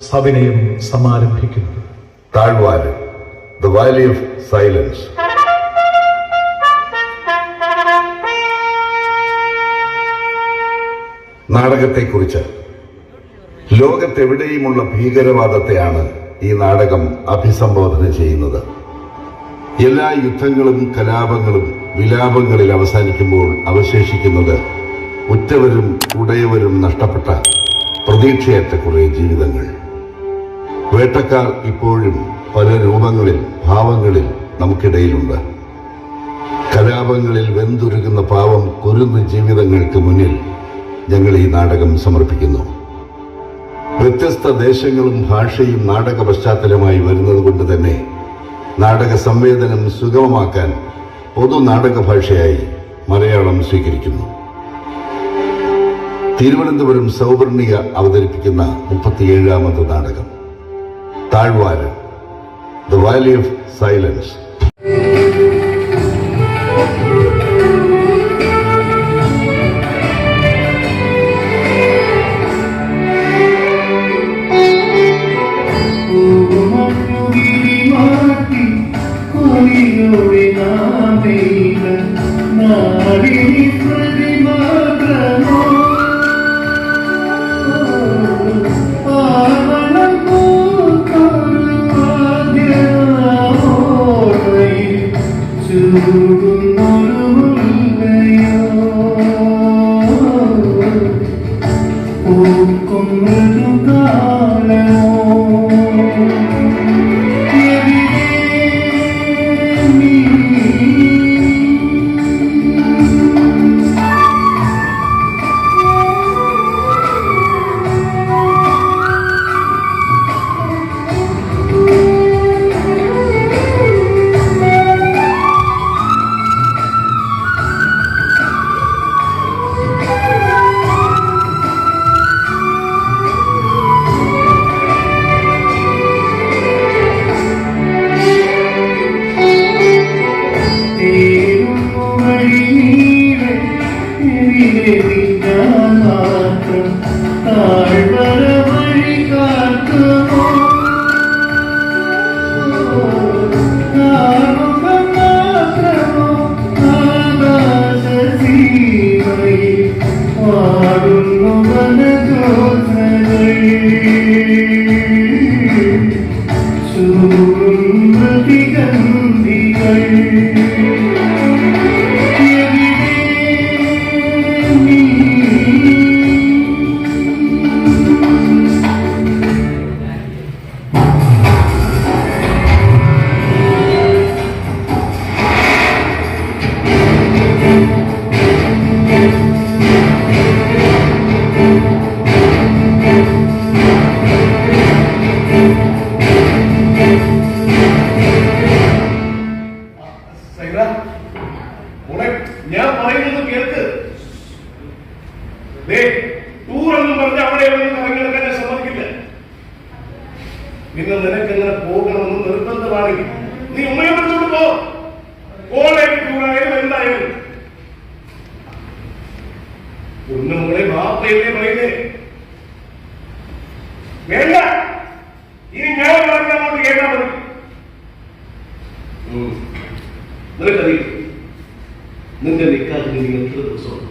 സവിനയം സമാരംഭിക്കുന്നത്. താഴ്വാരം, the valley of silence. നാടകത്തെക്കുറിച്ച് ലോകത്തെവിടെയുമുള്ള ഭീകരവാദത്തെയാണ് ഈ നാടകം അഭിസംബോധന ചെയ്യുന്നത്. എല്ലാ യുദ്ധങ്ങളും കലാപങ്ങളും വിലാപങ്ങളിൽ അവസാനിക്കുമ്പോൾ അവശേഷിക്കുന്നത് ഉറ്റവരും ഉടയവരും നഷ്ടപ്പെട്ട പ്രതീക്ഷയറ്റ കുറെ ജീവിതങ്ങൾ. വേട്ടക്കാർ ഇപ്പോഴും പല രൂപങ്ങളിൽ ഭാവങ്ങളിൽ നമുക്കിടയിലുണ്ട്. കലാപങ്ങളിൽ വെന്തുരുകുന്ന പാവം കുരുന്ന് ജീവിതങ്ങൾക്ക് മുന്നിൽ ഞങ്ങൾ ഈ നാടകം സമർപ്പിക്കുന്നു. വ്യത്യസ്ത ദേശങ്ങളും ഭാഷയും നാടക പശ്ചാത്തലമായി വരുന്നത് കൊണ്ട് തന്നെ നാടക സംവേദനം സുഗമമാക്കാൻ പൊതു നാടക ഭാഷയായി മലയാളം സ്വീകരിക്കുന്നു. തിരുവനന്തപുരം സൗവർണിക അവതരിപ്പിക്കുന്ന 37ാമത് നാടകം താഴ്വാരം, ദ വാലി ഓഫ് സൈലൻസ്. ഞാൻ പറയുന്നത് കേൾക്ക്. ടൂറെന്ന് പറഞ്ഞ അവിടെ കറങ്ങിടക്കാൻ ഞാൻ സമ്മതിക്കില്ല. പിന്നെ നിനക്കെങ്ങനെ പോകണമെന്ന് നിർബന്ധമാണെങ്കിൽ നീ ഉമ്മയെ വിളിച്ചോണ്ട് പോ. കോളേജ് ടൂറായാലും എന്തായാലും ഒന്നുകൂടെ വാപ്പയല്ലേ പറയുന്നേ. വേണ്ട, ഇനി ഞാൻ പറഞ്ഞ അങ്ങോട്ട് കേട്ടാ മതി. നിനക്കറിയും നിന്റെ നിക്കാതിന് നീ എത്ര ദിവസമാണ്?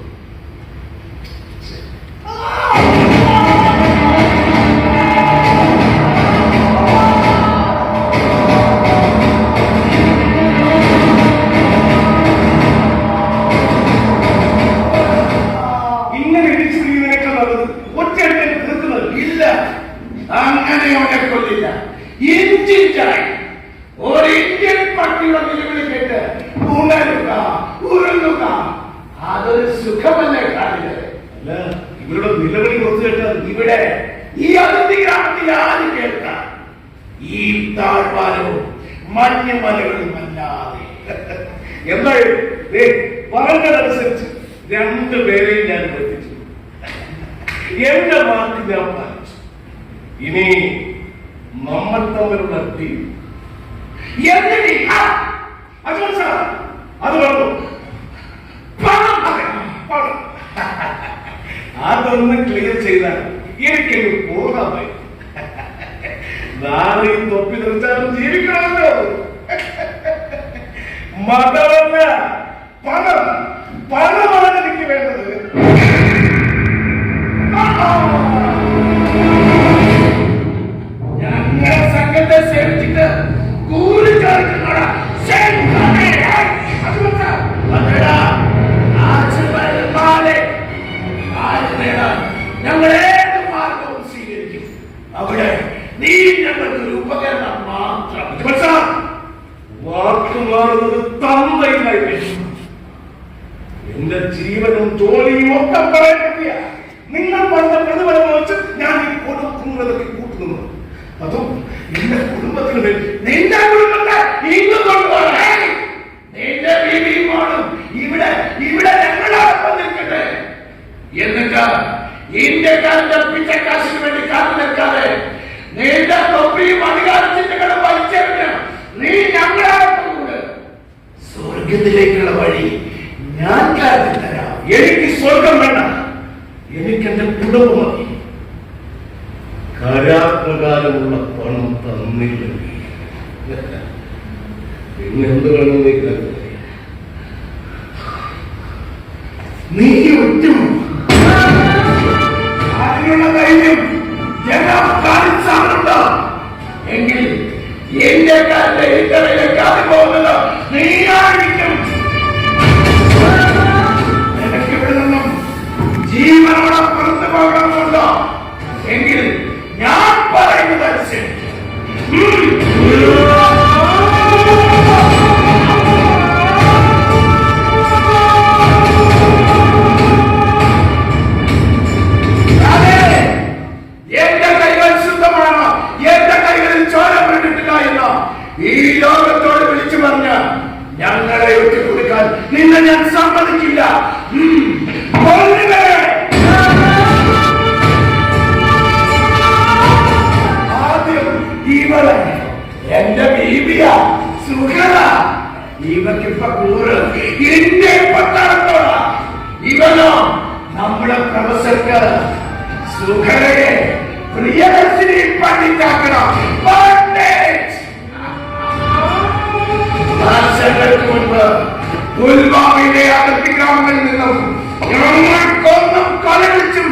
ഇങ്ങനെ ഇടിച്ചു പിടിക്കുന്നതിനേക്കാൾ നല്ലത് ഒറ്റ തീർക്കുന്നത്. ഇല്ല, അങ്ങനെ അവനെ കൊല്ലില്ല. ഇഞ്ചിഞ്ചായി ഒരു ഇന്ത്യൻ പട്ടിയുടെ നിലവിളി കേട്ട് ഉണരുക, ഉരുളുക, അതൊരു സുഖമല്ലേ കാണില്ല. അല്ല, ഇവരുടെ നിലവിളി കുറച്ച് കേട്ടാൽ ഇവിടെ ഈ അതിർത്തി ഗ്രാമത്തിൽ ആരും കേൾക്കാം. ഈ താഴ്വാരവും മഞ്ഞുമലകളും അല്ലാതെ. എന്തായാലും പറഞ്ഞതനുസരിച്ച് രണ്ടുപേരെയും ഞാൻ എത്തിച്ചു. എന്റെ വാക്ക് ഞാൻ പാലിച്ചു. ഇനി നമ്മൾ തമ്മിലുള്ള ടീം അത് പറഞ്ഞു. അതൊന്ന് ക്ലിയർ ചെയ്താൽ എനിക്കൊരു പോകാമായി. നാളെ തൊപ്പി തെറിച്ചാലും ജീവിക്കണമല്ലോ. മതമല്ല, പണം. പണമാണ് എനിക്ക് വേണ്ടത്. ഞങ്ങൾ സംഘത്തെ സേവിച്ചിട്ട് കൂലി ചേർക്കുന്നോടാ ഞങ്ങൾ ഏത് മാർഗവും സ്വീകരിക്കും. അവിടെ നീ ഞങ്ങൾക്ക് ഒരു ഉപകരണം മാത്രം. വാക്കുമാറുന്നത് തന്തയിലായി. എന്റെ ജീവനും ജോലിയും ഒക്കെ പറയപ്പെട്ടിയ നിങ്ങൾ പറഞ്ഞ പ്രതിഫലം വെച്ച് ഞാൻ ഈ കൊടുക്കുന്നതൊക്കെ കൂട്ടുന്നു. അതും എന്റെ കുടുംബത്തിന് വേണ്ടി. നിന്റെ കുടുംബത്തെ ഇന്ന് കൊണ്ടുപോകണേ. നിന്റെ ബീവിയും ഇവിടെ ഇവിടെ ഞങ്ങളോടൊപ്പം നിൽക്കട്ടെ. എന്നിട്ട് ഇന്ത്യക്കാരന്റെ പിച്ചക്കാശിന് വേണ്ടി കാത്തു നിൽക്കാതെ നിന്റെ തൊപ്പിയും അധികാരത്തിന്റെ വലിച്ചെറിഞ്ഞ് നീ ഞങ്ങളോടൊപ്പം കൂടെ സ്വർഗത്തിലേക്കുള്ള വഴി ഞാൻ കാട്ടി തരാം. എനിക്ക് സ്വർഗം വേണ്ട, എനിക്ക് എന്റെ കുടുംബം മതി. കരാപ്രകാരമുള്ള പണം തന്നില്ലെങ്കിൽ പിന്നെന്ത് വേണം നീ കരുത? നീ ഒറ്റും അതിനുള്ള ധൈര്യം ജനാഫ്ഗാനിസ്ഥാനുണ്ടോ എങ്കിൽ ഇന്ത്യക്കാരുടെ ഇത്തരയിലേക്ക് അത് പോകുന്നത് നീയായിരിക്കും. നിനക്ക് ഇവിടെ നിന്നും ജീവനോടെ പുറത്തു പോകണമെന്നുണ്ടോ എങ്കിൽ ഞാൻ പറയുന്നത് അനുസരിച്ച് എന്റെ കൈകൾ ശുദ്ധമാണ്, എന്റെ കൈകളിൽ ചോര വീണിട്ടില്ല എന്ന് ഈ ലോകത്തോട് വിളിച്ചു പറഞ്ഞ ഞങ്ങളെ ഒറ്റുകൊടുക്കാൻ നിന്നെ ഞാൻ സമ്മതിക്കില്ല. ആദ്യം ഇവളെ എന്റെ ബീബിയ സുഖല ഇവക്കിപ്പ കൂറ് എന്റെ പട്ടാളത്തോട. ഇവനോ നമ്മുടെ പ്രൊഫസർക്ക് സുഖലയെ പ്രിയദർശിനി പണിക്കാക്കണം. വർഷങ്ങൾക്ക് മുൻപ് പുൽവാമയിലെ അതിർത്തി ഗ്രാമങ്ങളിൽ നിന്നും ഞങ്ങൾക്കൊന്നും കൊലവിളിച്ചും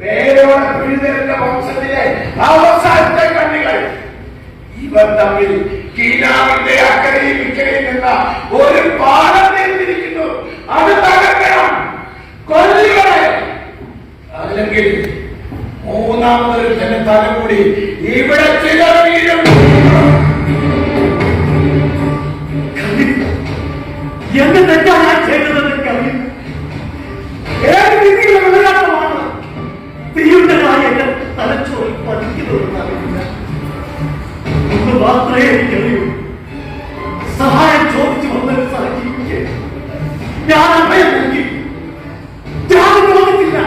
വേരോടെ പിഴുതെറിഞ്ഞ വംശത്തിലെ അവസാനത്തെ കണ്ണികൾ ഇവർ തമ്മിൽ കീനാവിന്റെ അക്കരയിൽ ഇക്കരയിൽ നിന്ന ഒരു പാലം തീർന്നിരിക്കുന്നു. അത് തകർക്കണം, കൊല്ലുകളെ. അല്ലെങ്കിൽ മൂന്നാമതൊരു തന്നെ തലകൂടി ഇവിടെ ചിലർ വീഴും. എന്ത് തെറ്റാണ് ഞാൻ ചെയ്തതെന്ന് എനിക്കറിയില്ല. ഏത് രീതിയിലുള്ള വിളയാട്ടമാണ് തീവ്രമായി എന്റെ തലച്ചോറിൽ പതിക്കുന്നതെന്ന് അറിയില്ല. ഒന്ന് മാത്രമേ എനിക്കറിയൂ. സഹായം ചോദിച്ചു വന്നൊരു സാഹചര്യക്ക് ഞാൻ അഭയം നൽകി. ജാതി നോക്കിയില്ല,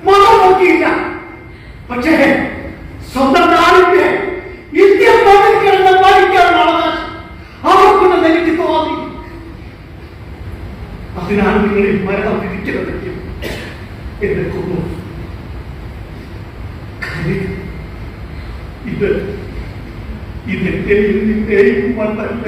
മതം നോക്കിയില്ല. പക്ഷേ സ്വന്തം നാടിന്റെ ഇന്ത്യ പതിക്കുന്ന പഠിക്കാനാണ് അവർക്കുണ്ടെന്ന് എനിക്ക് തോന്നി. അതിനാൽ നിങ്ങളിൽ മരണം വിധിക്കുന്നതെങ്കിൽ എന്നെ കൊന്നു. ഇതെന്റെയും നിന്റെയും മണ്ണല്ല.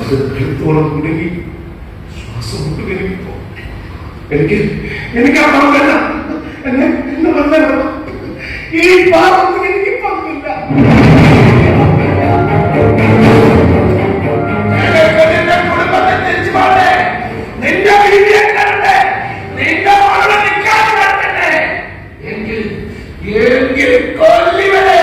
അത് കഴുത്തോളം കുടുങ്ങി ശ്വാസം മുട്ടുകഴിഞ്ഞപ്പോ എനിക്ക് ആ പണം വേണ്ട, എന്നെ വെറുതെ വിടണം. ഈ പാപത്തിന് എനിക്ക് പങ്കില്ല. നിന്റെ കുടുംബത്തെ തിരിച്ചു പോകട്ടെ, നിന്റെ വീട്ടിലെ കണ്ടേ, നിന്റെ മകളെ നിൽക്കാതെ നടത്തട്ടെ, എങ്കിൽ കൊല്ലിവരെ.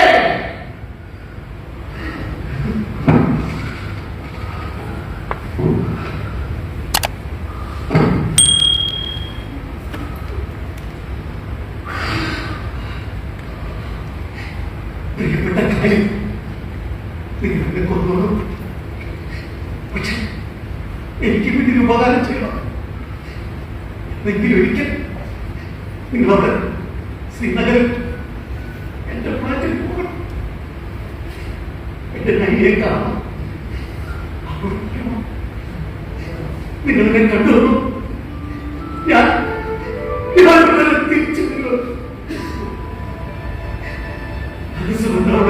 പ്രിയപ്പെട്ട കാര്യം, നിങ്ങളെ കൊന്നോളൂ. പക്ഷെ എനിക്ക് വേണ്ടി ഉപകാരം ചെയ്യണം. നിങ്ങൾ ഒരിക്കൽ നിങ്ങളവിടെ ശ്രീനഗറിൽ എന്റെ ഫ്ലാറ്റിൽ പോകണം. എന്റെ നൈയെ കാണണം. നിങ്ങളെ കണ്ടു ഞാൻ തിരിച്ചു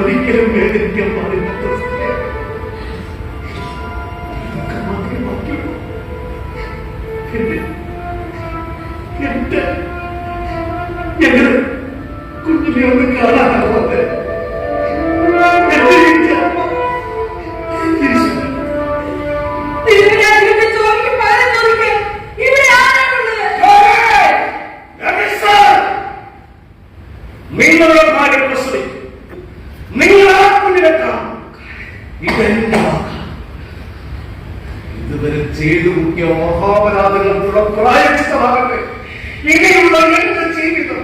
ഒരിക്കലും വേദനിക്കാൻ പാടില്ലാത്ത ഞങ്ങൾ കുഞ്ഞിനെ ഒന്ന് കാണാനാവാതെ നിങ്ങളുടെ ഭാര്യ പ്രസവി, നിങ്ങൾ ആ കുഞ്ഞിനെത്താം. ഇതെന്റെ ഇതുവരെ ചെയ്തു കൂട്ടിയ മഹാപരാധങ്ങൾക്കുള്ള പ്രായശ്ചിത്തമാകട്ടെ ഇനിയുള്ള എന്റെ ജീവിതം.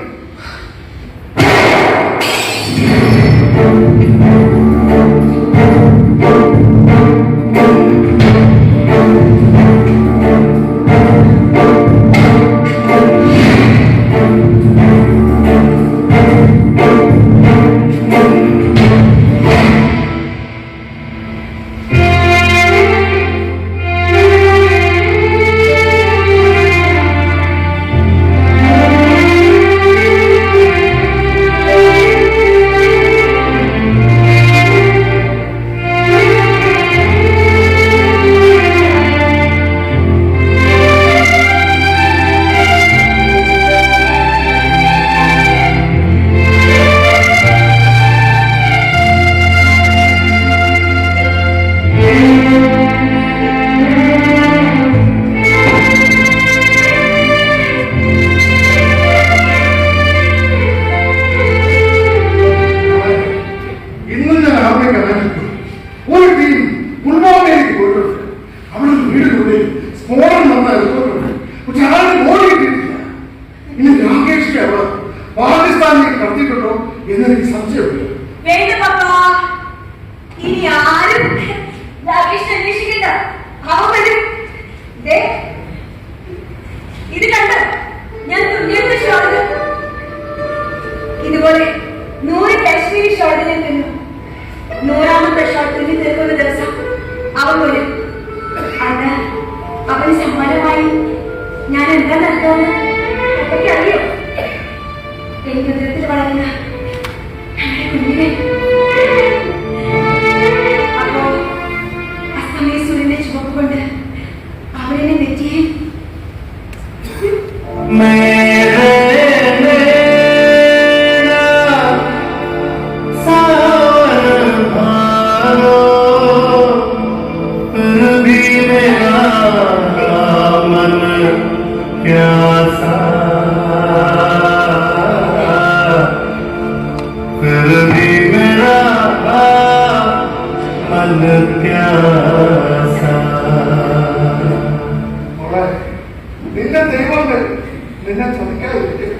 പാകിസ്ഥാനിൽ കടത്തിയിട്ടുണ്ടോ എന്നെനിക്ക് സംശയമില്ല. വേണ്ട പപ്പ, ഇനി ആരും രാകേഷ് അന്വേഷിക്കണ്ട. അവൻ വരും. ഇത് കണ്ട് ഞാൻ തുല്യത്തെ ഷോളിൽ ഇതുപോലെ 100 കാശ്മീരി ഷോളിൽ നിന്നു. 100ാമത്തെ ഷോൾ തുന്നി തീർക്കുന്ന ദിവസം അവൻ വരും. അന്ന് അവന് സമ്മാനമായി ഞാൻ എന്താ നൽകാമെന്ന് അതൊക്കെ അറിയോ? എനിക്ക് ഉദരത്തിൽ വളരുന്ന കുഞ്ഞിനെ. അപ്പോ അസ്തമയ സൂര്യനെ ചുവപ്പ് കൊണ്ട് അവനെ നെറ്റിയിൽ നിന്റെ ദൈവങ്ങൾ നിന്നെ ചതിക്കാതിരിക്കും.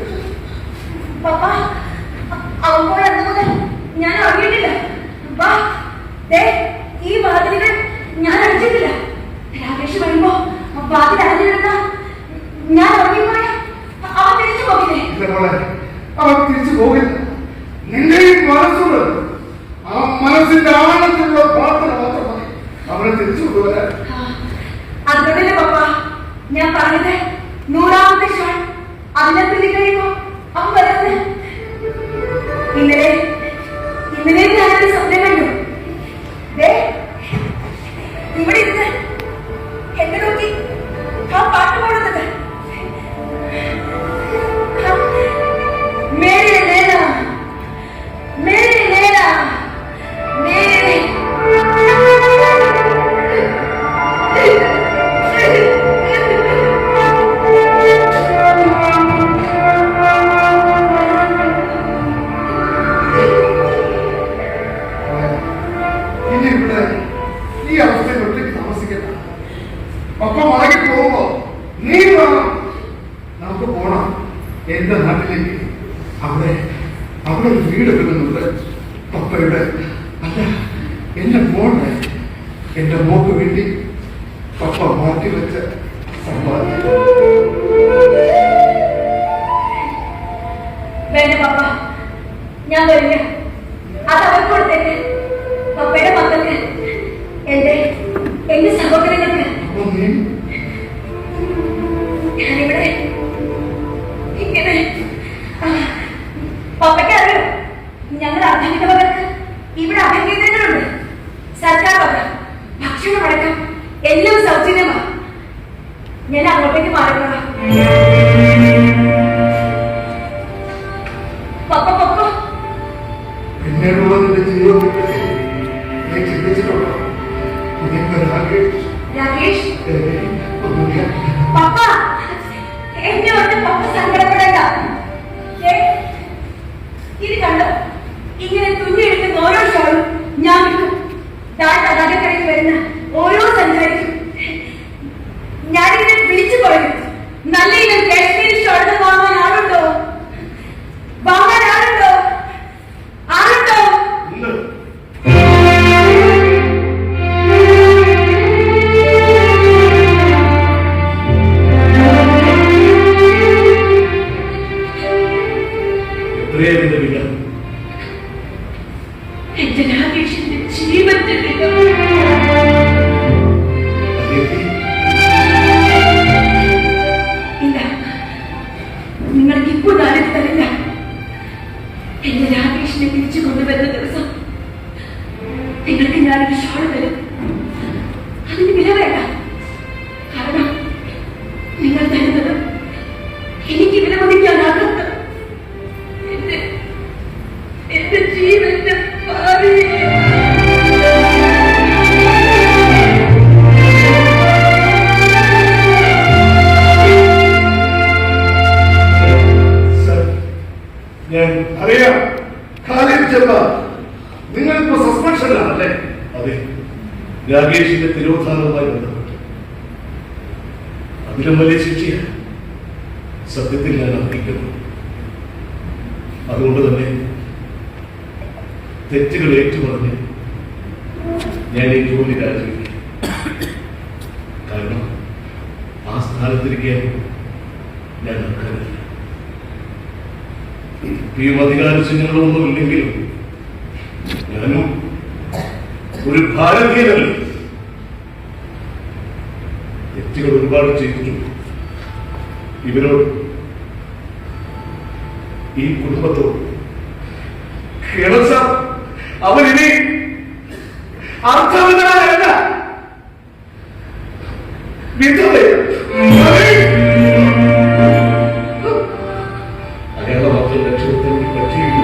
പപ്പ, അവൻ പോയ അന്നുമുതൽ ഞാൻ അറിഞ്ഞിട്ടില്ല. ഈ വാതിലുകൾ ഞാൻ അടിച്ചിട്ടില്ല. രാകേഷ് വരുമ്പോ വാതിൽ അടഞ്ഞിരുന്ന ഞാൻ ഉറങ്ങിപ്പോയ അവൻ തിരിച്ചു പോകില്ലേ? അവൻ തിരിച്ചു പോകില്ല. നിന്റെ ഈ മനസ്സുകൾ ആ മനസ്സിന്റെ ആഴത്തിലുള്ള പ്രാർത്ഥന മാത്രമായി അവനെ തിരിച്ചു കൊണ്ടുവരാൻ. അതുകൊണ്ടല്ലേ പപ്പ ഞാൻ പറഞ്ഞത് 100ാമത്തെ ഷോൾ അതിനെ തുള്ളി കഴിയുമ്പോ അവൻ വരുന്നത്. ഇന്നലെ ഞാനൊരു സ്വപ്നം കണ്ടു. ഇവിടെ ഇരുന്ന് ഒപ്പം മടങ്ങി പോകുമ്പോ നീ വേണം. നമുക്ക് പോണം എന്റെ നാട്ടിലേക്ക്. അവിടെ ഒരു വീട് കിട്ടുന്നുണ്ട് പപ്പയുടെ. അല്ല, എന്റെ മോക്ക് വേണ്ടി പപ്പ മാറ്റിവെച്ച സമ്പാദ്യം. വേണ്ട പപ്പ, ഞാൻ വരില്ല. അത് അവർ കൊടുത്തേക്ക്. പപ്പയുടെ മക്കൾക്ക്, എന്റെ സഹോദരങ്ങൾക്ക്. ഞാനിവിടെ ഇങ്ങനെ പപ്പയ്ക്ക് അറിയോ, ഞങ്ങൾ അർദ്ധവിധവകൾക്ക് ഇവിടെ അഭ്യന്തരങ്ങളുണ്ട്. സർക്കാർ വക ഭക്ഷണമടക്കം എല്ലാം സൗജന്യമാണ്. ഞാൻ അങ്ങോട്ടേക്ക് മാറിക്കൊള്ളാം. പപ്പ പൊക്കോ. പിന്നീടുള്ള ജീവിതത്തിൽ നീ ചിന്തിച്ചിട്ടുണ്ടോ? രാകേഷ്, പപ്പ എന്നെ കൊണ്ട് പപ്പ സങ്കടപ്പെടേണ്ട. ഇത് കണ്ടോ, ഇങ്ങനെ തുന്നിയെടുക്കുന്ന ഓരോ ഷോളും ഞാൻ വിൽക്കും. തടാകക്കരയിൽ വരുന്ന ഓരോ സഞ്ചാരിക്കും ഞാനിങ്ങനെ വിളിച്ചു പറയും, നല്ല ഇനം കാശ്മീരി ഷോളുകൾ വാങ്ങാൻ ആളുണ്ടോ? എന്റെ രാകേഷിന്റെ ജീവന്റെ ഇല്ല, നിങ്ങൾക്ക് ഇപ്പോൾ താരത്തിൽ തരില്ല. എന്റെ രാകേഷിനെ തിരിച്ചു കൊണ്ടുവരുന്ന ദിവസം നിങ്ങൾക്ക് ഞാനൊരു ഷോൾ തരും. അതിന് വില വേണ്ട. കാരണം നിങ്ങൾ തരുന്നത് എനിക്ക് വിലമതിക്കാനാകാത്ത എന്റെ ജീവന്റെ ഭാവി. ഞാൻ അറിയാം, നിങ്ങളിപ്പോ സസ്പെൻഷനിലാണല്ലേ? അതെ, രാകേഷിന്റെ തിരോധാനവുമായി ബന്ധപ്പെട്ട് അതിലും വലിയ ശിക്ഷയാണ് സത്യത്തിൽ ഞാൻ അർഹിക്കുന്നു. അതുകൊണ്ട് തന്നെ തെറ്റുകൾ ഏറ്റുപറഞ്ഞ് ഞാൻ ഈ ജോലി രാജിവെക്കും. കാരണം ആ സ്ഥാനത്തിരിക്കാൻ ഞാൻ അർഹനല്ല. ഈ അധികാര ചിഹ്നങ്ങളൊന്നും ഇല്ലെങ്കിലും ഞാനും ഒരു ഭാരതീയനല്ല. തെറ്റുകൾ ഒരുപാട് ചെയ്തിട്ടുണ്ട്. ഇവരോട്, ഈ കുടുംബത്തോട് അവരിനി അർത്ഥവിധനല്ല, അയാളെ മാത്രം രക്ഷപ്പെടുത്താൻ പറ്റിയില്ല.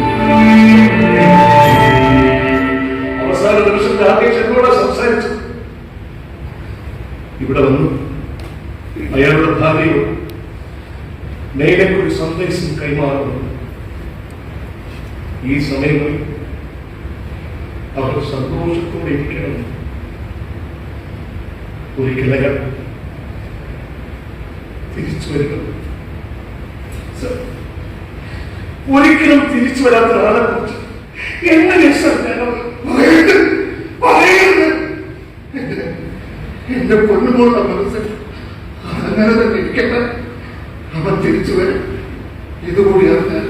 അവസാന നിമിഷം രാകേഷ് എന്നോട് സംസാരിച്ചു. ഇവിടെ വന്നു അയാളുടെ ഭാര്യയോട് നേരൊരു സന്ദേശം കൈമാറുന്നു. ഈ സമയങ്ങളിൽ അവർ സന്തോഷത്തോടെ ഇരിക്കണം. ഒരിക്കലകൾ തിരിച്ചു വരിക. ഒരിക്കലും തിരിച്ചു വരാത്ത ഒരാളെ കുറിച്ച് എങ്ങനെ എന്റെ പൊന്നുമോളുടെ മനസ്സിൽ അങ്ങനെ തന്നെ ഇരിക്കട്ടെ. അവൻ തിരിച്ചു വരും. ഇതുകൂടി അറിഞ്ഞാൽ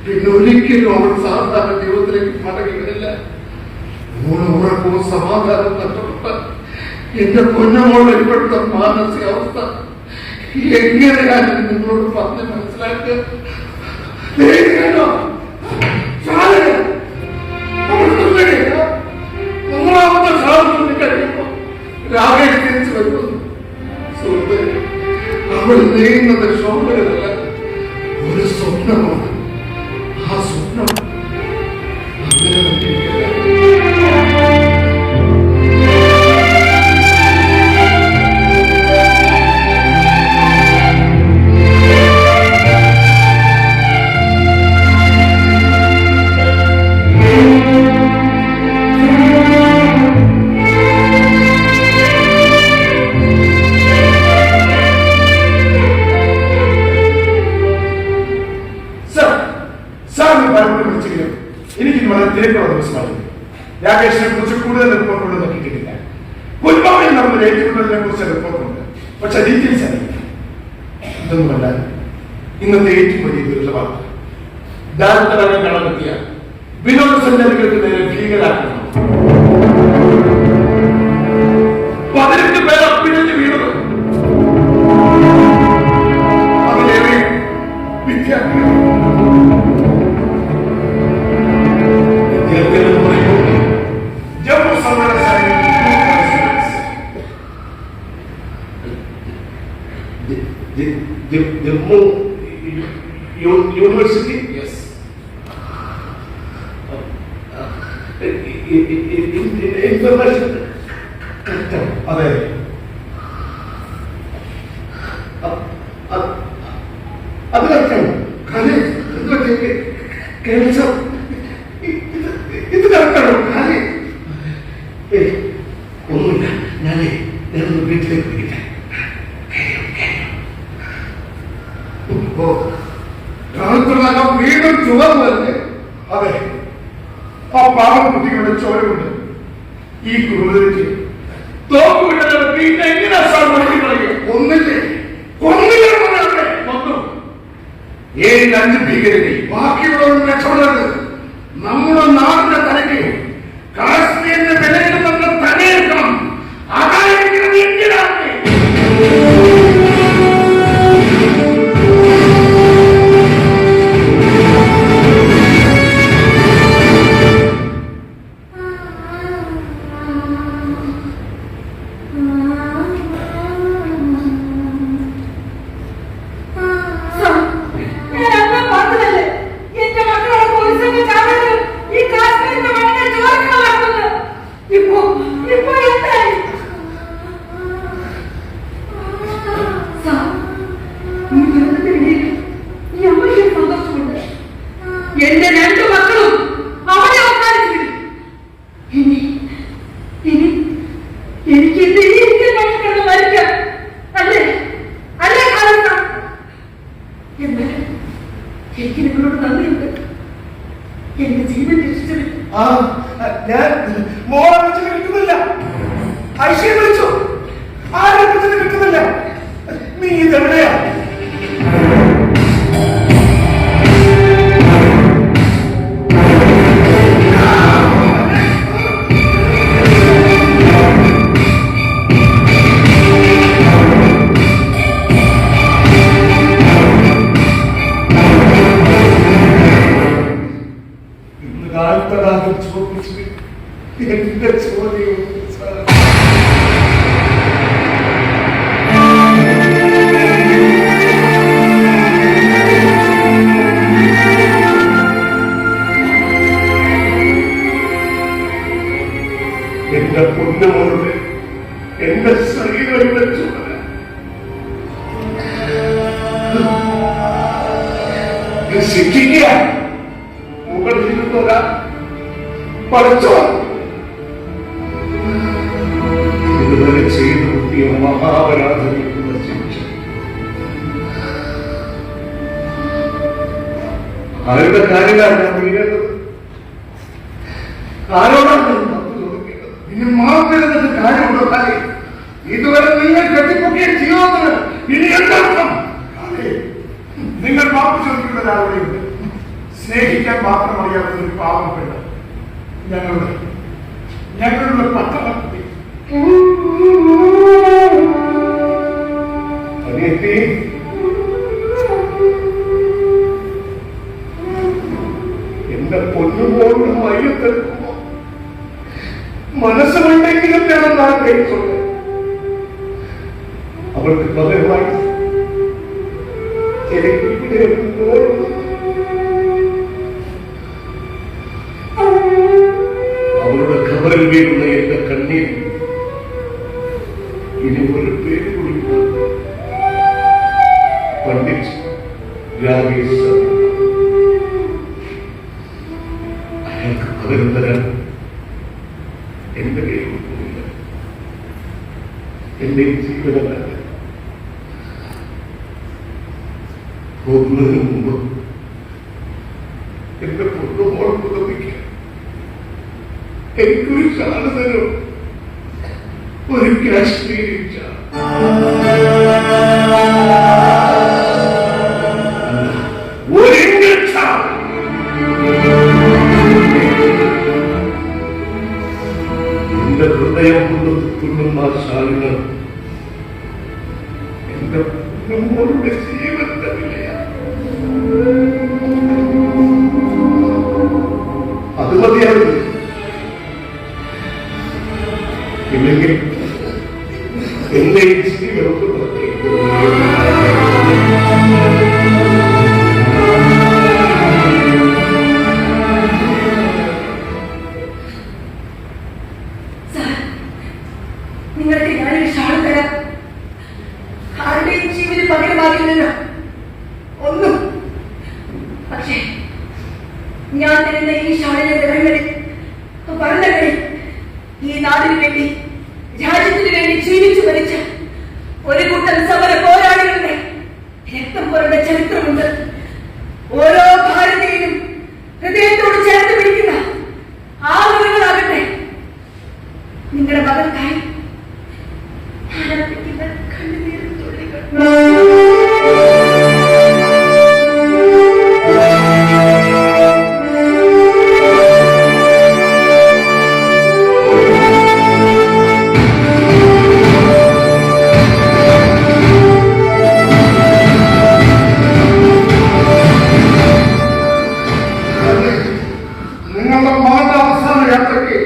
പിന്നെ ഒരിക്കലും അവൾ സാധാരണ ജീവിതത്തിലേക്ക് മടങ്ങി വരില്ല. ഉറക്കവും സമാധാനം നഷ്ടപ്പെട്ട എന്റെ പൊന്നുമോളുടെ ഇപ്പോഴത്തെ മാനസികാവസ്ഥ എങ്ങനെയാണ് നിങ്ങളോട് പറഞ്ഞ് മനസ്സിലാക്കുക? മൂന്നാമത്തെ സാധനം കഴിയുമ്പോ രാകേഷ് തിരിച്ചു വരുന്നു. സുഹൃത്തെ, അവൾ നീങ്ങുന്നത് ഷോളുകളല്ല, ഒരു സ്വപ്നമാണ്. ആ സ്വപ്നം അങ്ങനെ റിപ്പോർട്ടുണ്ട്. പക്ഷെ ഡീറ്റെയിൽസ് അറിയില്ല. ഇതൊന്നുമല്ല ഇന്നത്തെ ഏറ്റവും വലിയ ദുരിതമാണ്. ഡാൻസറങ്ങ് കടന്നെത്തിയ വിനോദസഞ്ചാരികൾക്ക് നേരെ ഭീകരാക്രമണം. 18 പേർ അപ്പിഴഞ്ഞ് വീണത്. അതിലേറെ വിദ്യാർത്ഥികൾ. വിദ്യാർത്ഥികൾ പറയുമ്പോൾ ജമ്മു സർവകലാശാലയിൽ ജമ്മു യൂണിവേഴ്സിറ്റി ഇൻഫർമേഷൻ അതെ. അത് കറക്റ്റാണ്. ഇത് കറക്റ്റാണോ? ഒന്നുമില്ല. ഞാനൊന്ന് വീട്ടിലേക്ക് വിളിക്കാം. വീണ്ടും ചുവന്നല്ലേ? അതെ, ആ പാവം കുട്ടികളുടെ ചോരമുണ്ട്. ഈ ക്രൂരതയ്ക്ക് തോക്കുവിട്ടത് പിന്നെ എങ്ങനെ ഒന്നില്ലേ? കൊന്നില്ലേ? കൊന്നു. 7-5 ഭീകരരെ ബാക്കിയുള്ളവരും രക്ഷപ്പെടരുത്. നമ്മുടെ നാടിന്റെ തലയ്ക്ക് കാശ്മീരിന്റെ വിലയിൽ നിന്ന് തലയെടുക്കണം. അതായിരിക്കണം എന്തിനാണ് എന്റെ 2 മക്കളും അവരെ അവസാനിച്ചില്ല. എനിക്ക് എന്റെ ഈ കിടന്ന് മരിക്കാം. അല്ലേ അല്ലേ കാലത്ത? എന്നാൽ എനിക്ക് നിങ്ങളോട് നന്ദിയുണ്ട്. എന്റെ ജീവൻ രക്ഷിച്ചത്. ഞാൻ മോളെ വിളിച്ചിട്ട് കിട്ടുന്നില്ല. ഐശ്വര്യ വിളിച്ചു, ആരെ വിളിച്ചിട്ട് കിട്ടുന്നില്ല. നീ ഇതെവിടെയാ? എന്റെ ചോദ്യം എന്റെ പൊന്നുമോളുടെ എന്റെ ശരീരം വെച്ചു ശിക്ഷിക്കുക. മുകളിൽ ഇരുന്നൊരാ പഠിച്ചോ ഇതുവരെ ചെയ്തു കൂട്ടിയ മഹാപരാധങ്ങൾക്കുള്ള ശിക്ഷ. ആരുടെ കാര്യമാണ് ഞാൻ വീഴേണ്ടത്? ആരോടാണ് ചോദിക്കേണ്ടത്? ഇനി മാറുന്നത് കാര്യമുണ്ടോ? കാര്യം ഇതുവരെ നിങ്ങൾ കെട്ടിപ്പൊക്കിയ ജീവിതത്തിന് ഇനി എന്തർത്ഥം? നിങ്ങൾ മാപ്പ് ചോദിക്കുന്ന ഒരാളുടെയുണ്ട്. സ്നേഹിക്കാൻ മാത്രം അറിയാത്ത ഒരു പാവപ്പെട്ട ഞങ്ങളുടെ പത്രത്തിൽ എന്റെ പൊന്നുപോലുള്ള മയ്യത്തെടുക്കുമ്പോ മനസ്സുണ്ടെങ്കിലും വേണം ഞാൻ കഴിച്ചുള്ളത്. അവൾക്ക് പകരമായി എനിക്ക് ഇവിടെ അവരുടെ ഖബറിൽ വീഴുന്ന എന്റെ കണ്ണീർ ഇനി ഒരു പേര് കൂടി പണ്ഡിറ്റ് രാകേഷ് അയാൾക്ക് പകരം തരാൻ എന്റെ കയ്യിൽ പോയില്ല. എന്റെ ജീവനല്ല പോകുന്നതിന് മുമ്പ് എന്റെ പൊന്നുമോൾ പുതപ്പിക്കാൻ എനിക്കൊരു ഷാൾ തരും, ഒരു കാശ്മീരി ഷാൾ. എന്റെ ഹൃദയം കൊണ്ട് തുന്നുന്ന ശാലിന് എന്റെ മോളുടെ ജീവന്റെ വിലയാണ്. അത് മതിയാവില്ല. ഇല്ലെങ്കിൽ എന്റെ ജീവനൊക്കെ നിങ്ങൾക്ക് ഞാനൊരു ഷാൾ തരാം. ആരുടെയും ജീവന് പകരമാകില്ലല്ലോ ഒന്നും. പക്ഷേ ഞാൻ തരുന്ന ഈ ഷാളിലെ നിറങ്ങളിൽ പറഞ്ഞകളിൽ ഈ നാടിന് വേണ്ടി രാജ്യത്തിന് വേണ്ടി ജീവിച്ചു മരിച്ച ഒരു കൂട്ടം സമര പോരാളികളുടെ രക്തം പുരണ്ട ചരിത്രമുണ്ട്. ഓരോ ഭാരതീയനും ഹൃദയത്തോട് ചേർത്ത് പിടിക്കുന്ന ആ മുറികളാകട്ടെ നിങ്ങളുടെ മകൾക്കായി കണ്ണുനീരും തുള്ളികൾ. നിങ്ങളുടെ മകളുടെ അവസാന യാത്രയ്ക്ക്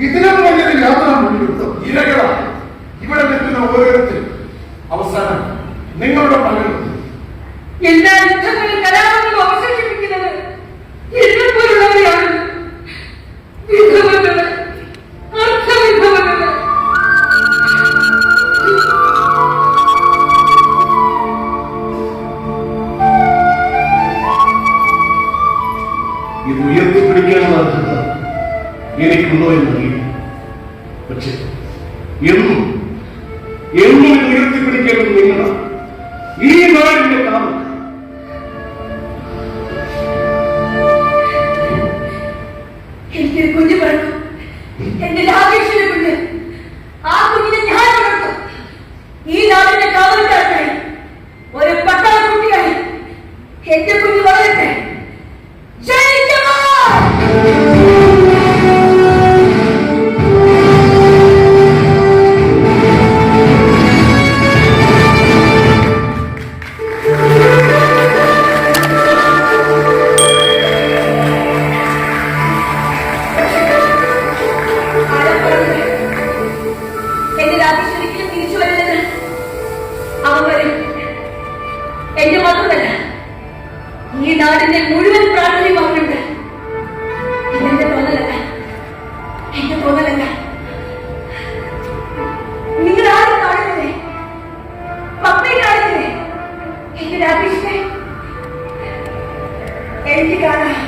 ഇതിനും വലിയൊരു യാത്ര മുന്നിലെടുത്തു. ഇരകള ഇവിടെ നിൽക്കുന്ന ഓരോരുത്തരും അവസാനം നിങ്ങളുടെ മകളും എല്ലാ യുദ്ധങ്ങളും കലാപങ്ങളും അവശേഷിപ്പിക്കുന്നത് എന്നെപ്പോലുള്ളവരെയാണ്. വിധവകള്, അർത്ഥവിധവകള്. ഇത് ഉയർത്തിപ്പിടിക്കാനുള്ള അർഹത എനിക്കുണ്ടോ എന്നറിയില്ല. പക്ഷെ എന്നും എന്നും ഇത് ഉയർത്തിപ്പിടിക്കേണ്ടത് നിങ്ങളാണ്. ഈ നാടിന്റെ കാലം എനിക്കൊരു കുഞ്ഞു പറഞ്ഞു. എന്റെ രാജേഷിന്റെ കുഞ്ഞ്. ആ കുഞ്ഞിനെ ഞാൻ വളർത്തും. ഈ നാടിന്റെ കാവൽക്കാരനായി ഒരു പട്ടാളക്കുട്ടിയായി എന്റെ കുഞ്ഞ് വളരട്ടെ. ജയ് ജവാൻ! എന്റെ രാജേശ്വരിക്കും തിരിച്ചു വരുന്നത് അവൻ വരും. എന്റെ മാത്രമല്ല, ഈ നാടിന്റെ മുഴുവൻ പ്രാർത്ഥനയും അവനുണ്ട്. എന്റെ തോന്നലല്ല, എന്റെ തോന്നലല്ല. നിങ്ങൾ ആരും കാണുന്നില്ലേ? പപ്പയെ കാണുന്നില്ലേ? എന്റെ രാജേഷിനെ എനിക്ക് കാണാം.